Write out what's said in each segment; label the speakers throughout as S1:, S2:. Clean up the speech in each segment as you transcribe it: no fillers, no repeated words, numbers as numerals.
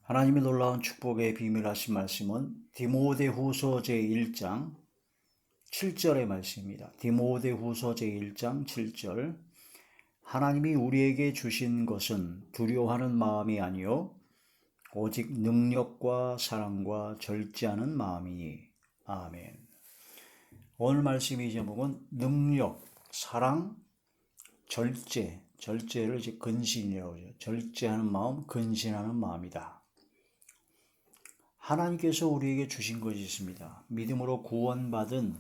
S1: 하나님의 놀라운 축복의 비밀하신 말씀은 디모데후서 제1장 7절의 말씀입니다. 디모데후서 제1장 7절. 하나님이 우리에게 주신 것은 두려워하는 마음이 아니요 오직 능력과 사랑과 절제하는 마음이니. 아멘. 오늘 말씀의 제목은 능력, 사랑, 절제. 절제를 이제 근신이라고 하죠. 절제하는 마음, 근신하는 마음이다. 하나님께서 우리에게 주신 것이 있습니다. 믿음으로 구원받은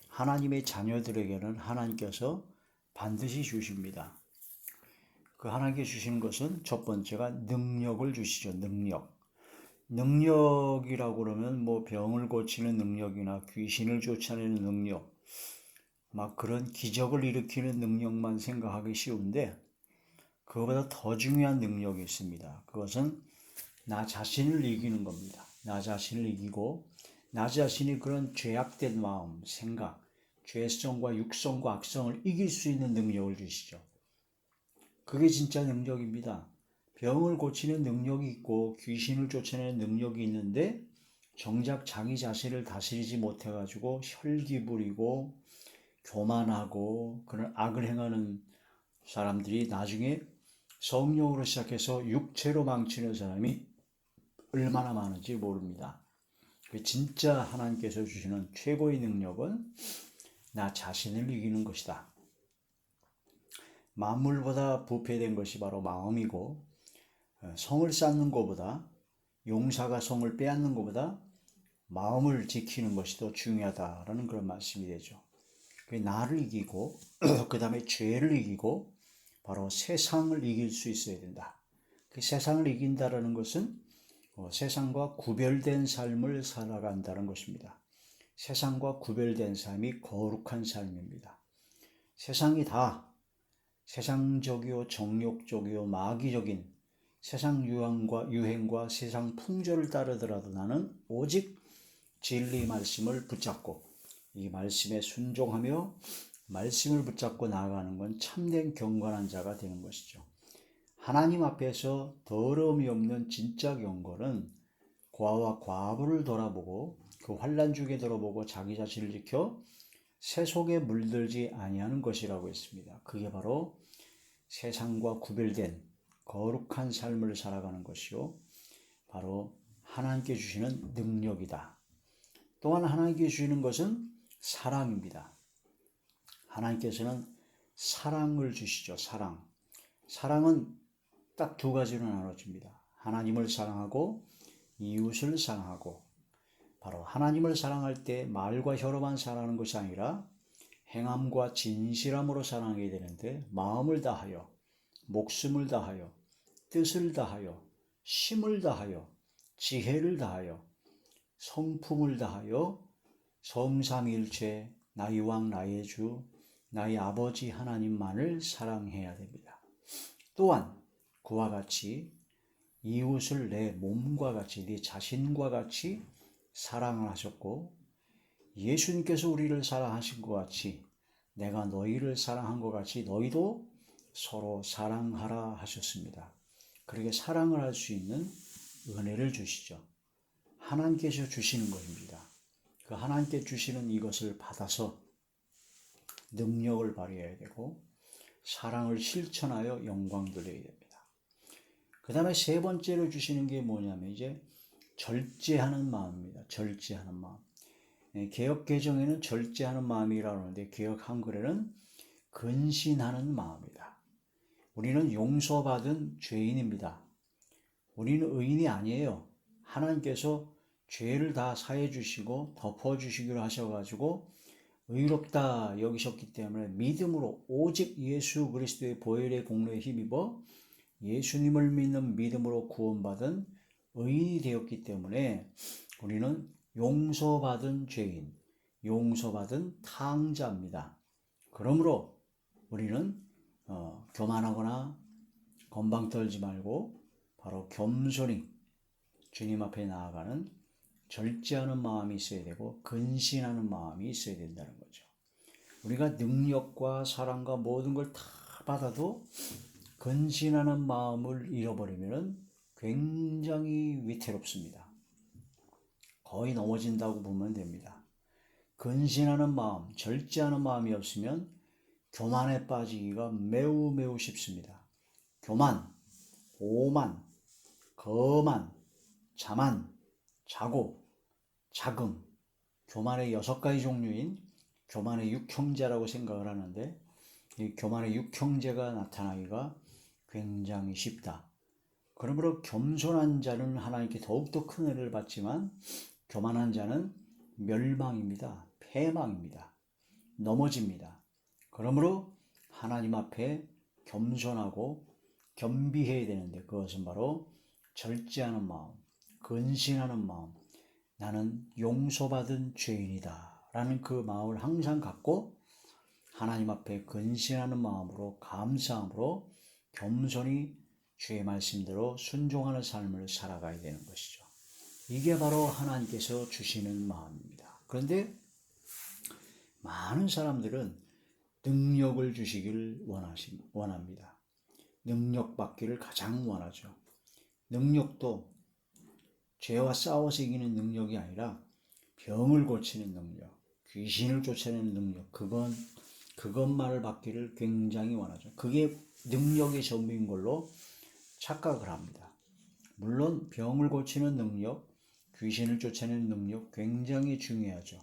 S1: 하나님의 자녀들에게는 하나님께서 반드시 주십니다. 그 하나님께 주시는 것은 첫 번째가 능력을 주시죠. 능력. 능력이라고 그러면 병을 고치는 능력이나 귀신을 쫓아내는 능력, 막 그런 기적을 일으키는 능력만 생각하기 쉬운데 그것보다 더 중요한 능력이 있습니다. 그것은 나 자신을 이기는 겁니다. 나 자신을 이기고 나 자신이 그런 죄악된 마음, 생각, 죄성과 육성과 악성을 이길 수 있는 능력을 주시죠. 그게 진짜 능력입니다. 병을 고치는 능력이 있고 귀신을 쫓아내는 능력이 있는데 정작 자기 자신을 다스리지 못해가지고 혈기 부리고 교만하고 그런 악을 행하는 사람들이 나중에 성령으로 시작해서 육체로 망치는 사람이 얼마나 많은지 모릅니다. 진짜 하나님께서 주시는 최고의 능력은 나 자신을 이기는 것이다. 만물보다 부패된 것이 바로 마음이고 성을 쌓는 것보다 용사가 성을 빼앗는 것보다 마음을 지키는 것이 더 중요하다라는 그런 말씀이 되죠. 나를 이기고 그 다음에 죄를 이기고 바로 세상을 이길 수 있어야 된다. 그 세상을 이긴다라는 것은 세상과 구별된 삶을 살아간다는 것입니다. 세상과 구별된 삶이 거룩한 삶입니다. 세상이 다 세상적이요 정욕적이요 마귀적인 세상 유행과 세상 풍조를 따르더라도 나는 오직 진리 말씀을 붙잡고 이 말씀에 순종하며 말씀을 붙잡고 나아가는 건 참된 경건한 자가 되는 것이죠. 하나님 앞에서 더러움이 없는 진짜 경건은 고아와 과부를 돌아보고 그 환난 중에 돌아보고 자기 자신을 지켜 새 속에 물들지 아니하는 것이라고 했습니다. 그게 바로 세상과 구별된 거룩한 삶을 살아가는 것이요 바로 하나님께 주시는 능력이다. 또한 하나님께 주시는 것은 사랑입니다. 하나님께서는 사랑을 주시죠. 사랑은 딱 두 가지로 나눠집니다. 하나님을 사랑하고 이웃을 사랑하고, 바로 하나님을 사랑할 때 말과 혀로만 사랑하는 것이 아니라 행함과 진실함으로 사랑하게 되는데 마음을 다하여, 목숨을 다하여, 뜻을 다하여, 힘을 다하여, 지혜를 다하여, 성품을 다하여 성삼일체 나의 왕 나의 주 나의 아버지 하나님만을 사랑해야 됩니다. 또한 그와 같이 이웃을 내 몸과 같이 네 자신과 같이 사랑을 하셨고 예수님께서 우리를 사랑하신 것 같이 내가 너희를 사랑한 것 같이 너희도 서로 사랑하라 하셨습니다. 그렇게 사랑을 할 수 있는 은혜를 주시죠. 하나님께서 주시는 것입니다. 그 하나님께 주시는 이것을 받아서 능력을 발휘해야 되고 사랑을 실천하여 영광 돌려야 됩니다. 그 다음에 세 번째로 주시는 게 뭐냐면 이제 절제하는 마음입니다. 절제하는 마음. 개역 개정에는 절제하는 마음이라고 하는데 개역 한글에는 근신하는 마음이다. 우리는 용서받은 죄인입니다. 우리는 의인이 아니에요. 하나님께서 죄를 다 사해 주시고 덮어 주시기로 하셔가지고 의롭다 여기셨기 때문에 믿음으로 오직 예수 그리스도의 보혈의 공로에 힘입어 예수님을 믿는 믿음으로 구원받은 의인이 되었기 때문에 우리는 용서받은 죄인, 용서받은 탕자입니다. 그러므로 우리는 교만하거나 건방 떨지 말고 바로 겸손히 주님 앞에 나아가는 절제하는 마음이 있어야 되고 근신하는 마음이 있어야 된다는 거죠. 우리가 능력과 사랑과 모든 걸 다 받아도 근신하는 마음을 잃어버리면 굉장히 위태롭습니다. 거의 넘어진다고 보면 됩니다. 근신하는 마음, 절제하는 마음이 없으면 교만에 빠지기가 매우 매우 쉽습니다. 교만, 오만, 거만, 자만, 자고, 자금, 교만의 6가지 종류인 교만의 6형제라고 생각을 하는데, 이 교만의 6형제가 나타나기가 굉장히 쉽다. 그러므로 겸손한 자는 하나님께 더욱더 큰 은혜를 받지만 교만한 자는 멸망입니다. 패망입니다. 넘어집니다. 그러므로 하나님 앞에 겸손하고 겸비해야 되는데, 그것은 바로 절제하는 마음, 근신하는 마음, 나는 용서받은 죄인이다 라는 그 마음을 항상 갖고 하나님 앞에 근신하는 마음으로, 감사함으로 겸손히 주의 말씀대로 순종하는 삶을 살아가야 되는 것이죠. 이게 바로 하나님께서 주시는 마음입니다. 그런데 많은 사람들은 능력을 주시길 원합니다. 능력 받기를 가장 원하죠. 능력도 죄와 싸워서 이기는 능력이 아니라 병을 고치는 능력, 귀신을 쫓아내는 능력, 그것만을 받기를 굉장히 원하죠. 그게 능력의 전부인 걸로 착각을 합니다. 물론 병을 고치는 능력, 귀신을 쫓아내는 능력 굉장히 중요하죠.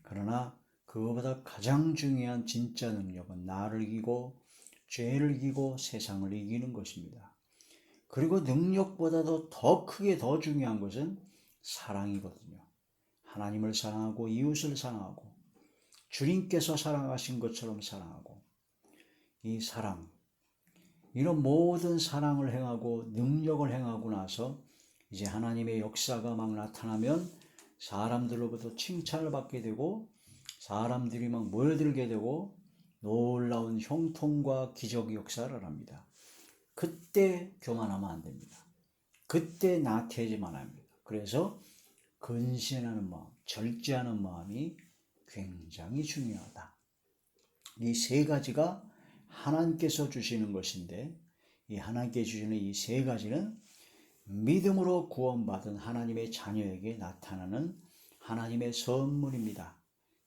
S1: 그러나 그거보다 가장 중요한 진짜 능력은 나를 이기고 죄를 이기고 세상을 이기는 것입니다. 그리고 능력보다도 더 크게 더 중요한 것은 사랑이거든요. 하나님을 사랑하고 이웃을 사랑하고 주님께서 사랑하신 것처럼 사랑하고, 이 사랑, 이런 모든 사랑을 행하고 능력을 행하고 나서 이제 하나님의 역사가 막 나타나면 사람들로부터 칭찬을 받게 되고 사람들이 막 모여들게 되고 놀라운 형통과 기적 역사를 합니다. 그때 교만하면 안 됩니다. 그때 나태해지면 안 합니다. 그래서 근신하는 마음, 절제하는 마음이 굉장히 중요하다. 이 3가지가 하나님께서 주시는 것인데, 이 하나님께 주시는 이 3가지는 믿음으로 구원받은 하나님의 자녀에게 나타나는 하나님의 선물입니다.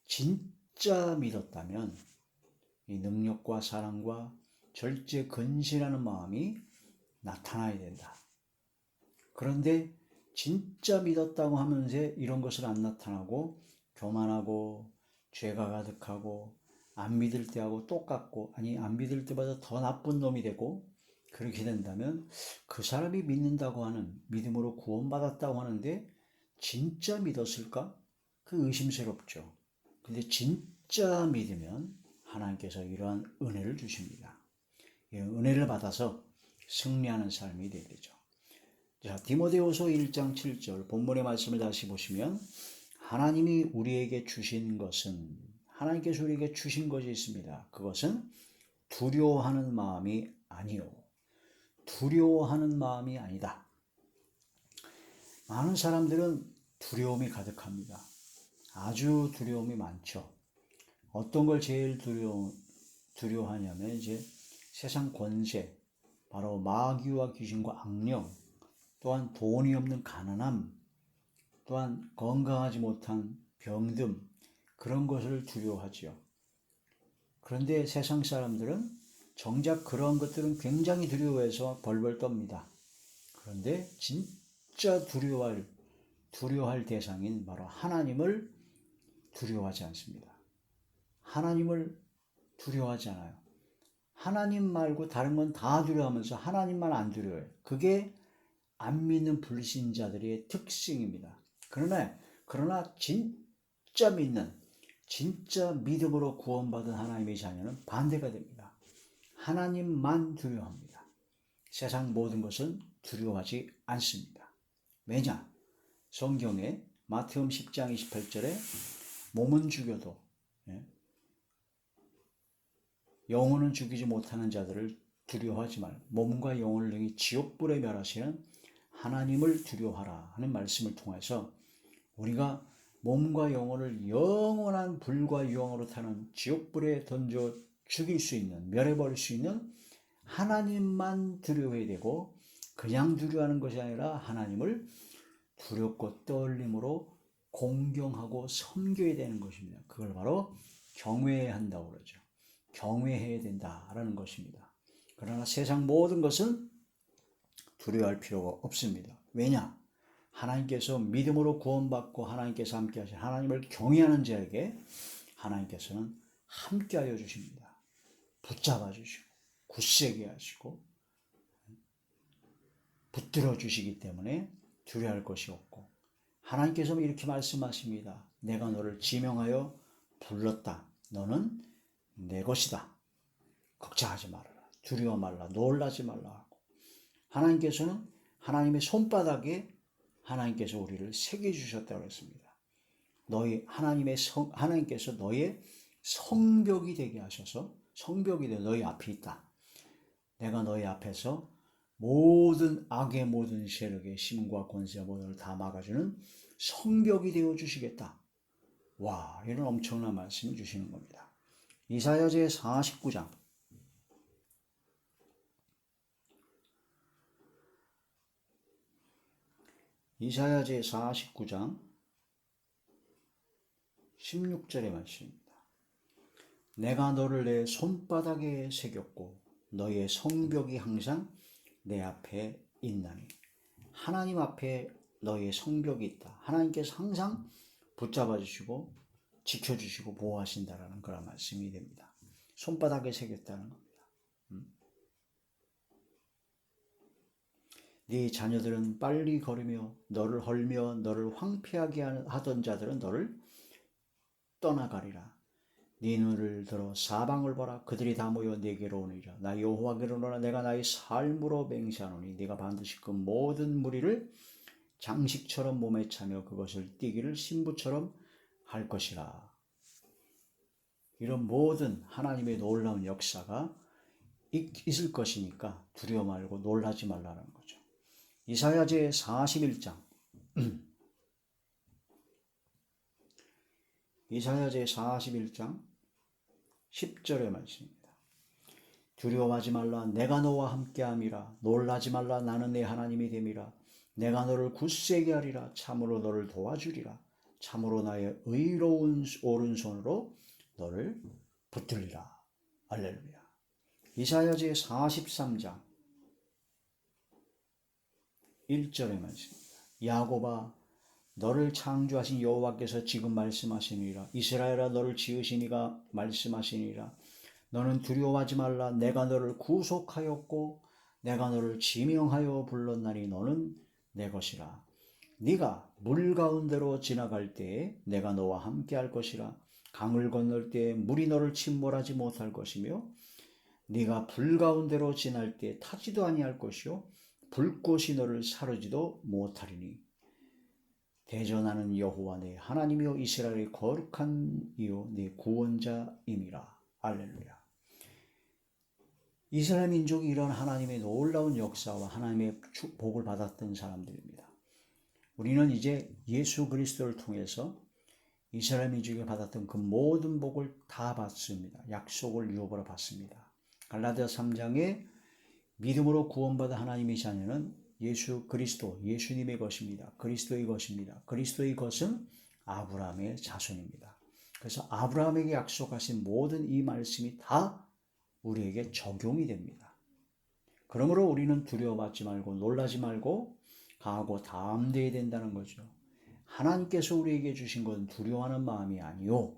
S1: 진짜 믿었다면 이 능력과 사랑과 절제 근신하는 마음이 나타나야 된다. 그런데 진짜 믿었다고 하면서 이런 것을 안 나타나고 교만하고 죄가 가득하고 안 믿을 때하고 똑같고, 아니 안 믿을 때보다 더 나쁜 놈이 되고, 그렇게 된다면 그 사람이 믿는다고 하는, 믿음으로 구원받았다고 하는데 진짜 믿었을까? 그 의심스럽죠. 근데 진짜 믿으면 하나님께서 이러한 은혜를 주십니다. 은혜를 받아서 승리하는 삶이 되야 되죠. 자, 디모데후서 1장 7절 본문의 말씀을 다시 보시면, 하나님이 우리에게 주신 것은, 하나님께서 우리에게 주신 것이 있습니다. 그것은 두려워하는 마음이 아니요, 두려워하는 마음이 아니다. 많은 사람들은 두려움이 가득합니다. 아주 두려움이 많죠. 어떤 걸 제일 두려워하냐면 이제 세상 권세, 바로 마귀와 귀신과 악령, 또한 돈이 없는 가난함, 또한 건강하지 못한 병듦, 그런 것을 두려워하지요. 그런데 세상 사람들은 정작 그러한 것들은 굉장히 두려워해서 벌벌 떱니다. 그런데 진짜 두려워할 대상인 바로 하나님을 두려워하지 않습니다. 하나님을 두려워하지 않아요. 하나님 말고 다른 건 다 두려워하면서 하나님만 안 두려워해요. 그게 안 믿는 불신자들의 특징입니다. 그러나 진짜 믿는, 진짜 믿음으로 구원받은 하나님의 자녀는 반대가 됩니다. 하나님만 두려워합니다. 세상 모든 것은 두려워하지 않습니다. 왜냐? 성경에 마태음 10장 28절에 몸은 죽여도 영혼은 죽이지 못하는 자들을 두려워하지 말고 몸과 영혼을 능히 지옥불에 멸하시는 하나님을 두려워하라 하는 말씀을 통해서 우리가 몸과 영혼을 영원한 불과 유황으로 타는 지옥불에 던져 죽일 수 있는, 멸해버릴 수 있는 하나님만 두려워해야 되고, 그냥 두려워하는 것이 아니라 하나님을 두렵고 떨림으로 공경하고 섬겨야 되는 것입니다. 그걸 바로 경외해야 한다고 그러죠. 경외해야 된다라는 것입니다. 그러나 세상 모든 것은 두려워할 필요가 없습니다. 왜냐? 하나님께서 믿음으로 구원받고 하나님께서 함께하신 하나님을 경외하는 자에게 하나님께서는 함께하여 주십니다. 붙잡아 주시고 굳세게 하시고 붙들어 주시기 때문에 두려워할 것이 없고, 하나님께서 이렇게 말씀하십니다. 내가 너를 지명하여 불렀다. 너는 내 것이다. 걱정하지 말아라. 두려워 말라. 놀라지 말라 하고, 하나님께서는 하나님의 손바닥에 하나님께서 우리를 새겨주셨다고 했습니다. 하나님께서 너의 성벽이 되게 하셔서, 성벽이 되어 너희 앞에 있다. 내가 너희 앞에서 모든 악의 모든 세력의 힘과 권세 모든을 다 막아주는 성벽이 되어 주시겠다. 와, 이런 엄청난 말씀을 주시는 겁니다. 이사야제 49장. 이사야제 49장 16절의 말씀입니다. 내가 너를 내 손바닥에 새겼고 너의 성벽이 항상 내 앞에 있나니. 하나님 앞에 너의 성벽이 있다. 하나님께서 항상 붙잡아 주시고 지켜주시고 보호하신다라는 그런 말씀이 됩니다. 손바닥에 새겼다는 겁니다. 네 자녀들은 빨리 걸으며 너를 헐며 너를 황폐하게 하던 자들은 너를 떠나가리라. 네 눈을 들어 사방을 보라. 그들이 다 모여 내게로 오느니라. 나 여호와께로나 내가 나의 삶으로 맹세하노니 네가 반드시 그 모든 무리를 장식처럼 몸에 차며 그것을 띠기를 신부처럼 할 것이라. 이런 모든 하나님의 놀라운 역사가 있을 것이니까 두려워 말고 놀라지 말라는 거죠. 이사야제 41장 이사야제 41장 10절의 말씀입니다. 두려워하지 말라. 내가 너와 함께함이라. 놀라지 말라. 나는 내 하나님이 됨이라. 내가 너를 굳세게 하리라. 참으로 너를 도와주리라. 참으로 나의 의로운 오른손으로 너를 붙들리라. 할렐루야. 이사야제 43장 1절의 말씀입니다. 야곱아, 너를 창조하신 여호와께서 지금 말씀하시니라. 이스라엘아, 너를 지으신 이가 말씀하시니라. 너는 두려워하지 말라. 내가 너를 구속하였고 내가 너를 지명하여 불렀나니 너는 내 것이라. 네가 물 가운데로 지나갈 때에 내가 너와 함께 할 것이라. 강을 건널 때에 물이 너를 침몰하지 못할 것이며 네가 불 가운데로 지날 때 타지도 아니할 것이요 불꽃이 너를 사르지도 못하리니. 대전하는 여호와 내 하나님이요 이스라엘의 거룩한 이요 내 구원자임이라. 할렐루야. 이스라엘 민족이 이런 하나님의 놀라운 역사와 하나님의 복을 받았던 사람들입니다. 우리는 이제 예수 그리스도를 통해서 이스라엘 민족이 받았던 그 모든 복을 다 받습니다. 약속을 유업으로 받습니다. 갈라디아서 3장에 믿음으로 구원받은 하나님의 자녀는 예수 그리스도, 예수님의 것입니다. 그리스도의 것입니다. 그리스도의 것은 아브라함의 자손입니다. 그래서 아브라함에게 약속하신 모든 이 말씀이 다 우리에게 적용이 됩니다. 그러므로 우리는 두려워하지 말고 놀라지 말고 강하고 담대해야 된다는 거죠. 하나님께서 우리에게 주신 것은 두려워하는 마음이 아니요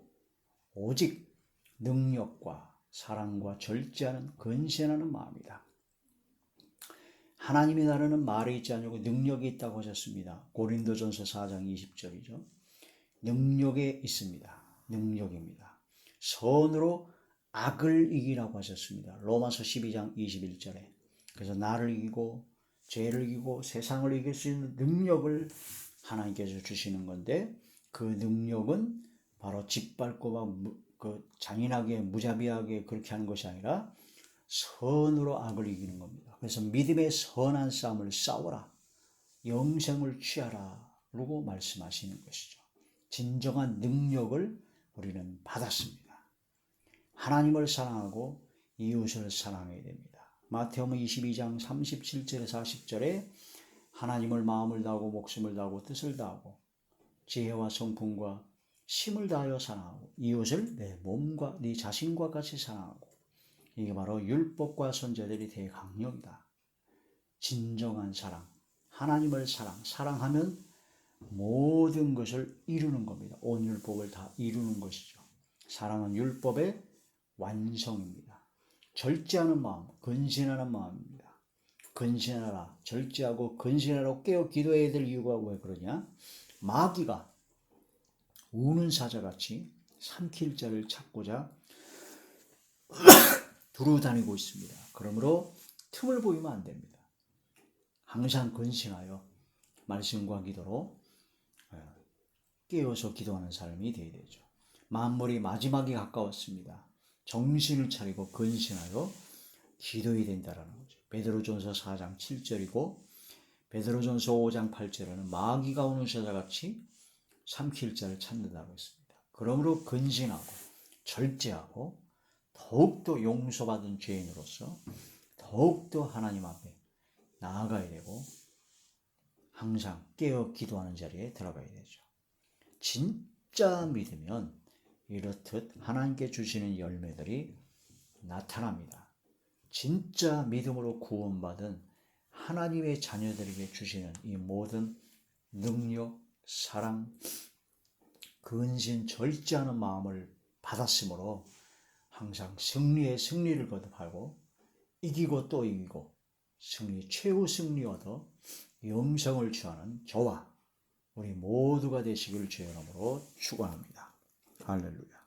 S1: 오직 능력과 사랑과 절제하는 근신하는 마음이다. 하나님의 나라는 말에 있지 않고 능력이 있다고 하셨습니다. 고린도전서 4장 20절이죠. 능력에 있습니다. 능력입니다. 선으로 악을 이기라고 하셨습니다. 로마서 12장 21절에. 그래서 나를 이기고 죄를 이기고 세상을 이길 수 있는 능력을 하나님께서 주시는 건데, 그 능력은 바로 짓밟고 막 잔인하게 무자비하게 그렇게 하는 것이 아니라 선으로 악을 이기는 겁니다. 그래서 믿음의 선한 싸움을 싸워라. 영생을 취하라. 라고 말씀하시는 것이죠. 진정한 능력을 우리는 받았습니다. 하나님을 사랑하고 이웃을 사랑해야 됩니다. 마태복음 22장 37절에 40절에 하나님을 마음을 다하고 목숨을 다하고 뜻을 다하고 지혜와 성품과 힘을 다하여 사랑하고 이웃을 내 몸과 네 자신과 같이 사랑하고 이게 바로 율법과 선제들이 대강령이다. 진정한 사랑, 하나님을 사랑하면 모든 것을 이루는 겁니다. 온 율법을 다 이루는 것이죠. 사랑은 율법의 완성입니다. 절제하는 마음, 근신하는 마음입니다. 근신하라, 절제하고 근신하라고 깨어 기도해야 될 이유가 왜 그러냐? 마귀가 우는 사자같이 삼킬 자를 찾고자 두루 다니고 있습니다. 그러므로 틈을 보이면 안 됩니다. 항상 근신하여 말씀과 기도로 깨어서 기도하는 사람이 되어야 되죠. 만물이 마지막이 가까웠습니다. 정신을 차리고 근신하여 기도해야 된다는 거죠. 베드로전서 4장 7절이고 베드로전서 5장 8절에는 마귀가 오는 사자같이 삼킬 자를 찾는다고 했습니다. 그러므로 근신하고 절제하고 더욱더 용서받은 죄인으로서 더욱더 하나님 앞에 나아가야 되고 항상 깨어 기도하는 자리에 들어가야 되죠. 진짜 믿으면 이렇듯 하나님께 주시는 열매들이 나타납니다. 진짜 믿음으로 구원받은 하나님의 자녀들에게 주시는 이 모든 능력, 사랑, 근신, 절제하는 마음을 받았으므로 항상 승리에 승리를 거듭하고 이기고 또 이기고 최후 승리 얻어 영생을 취하는 저와 우리 모두가 되시기를 주의 이름으로 축원합니다. 할렐루야.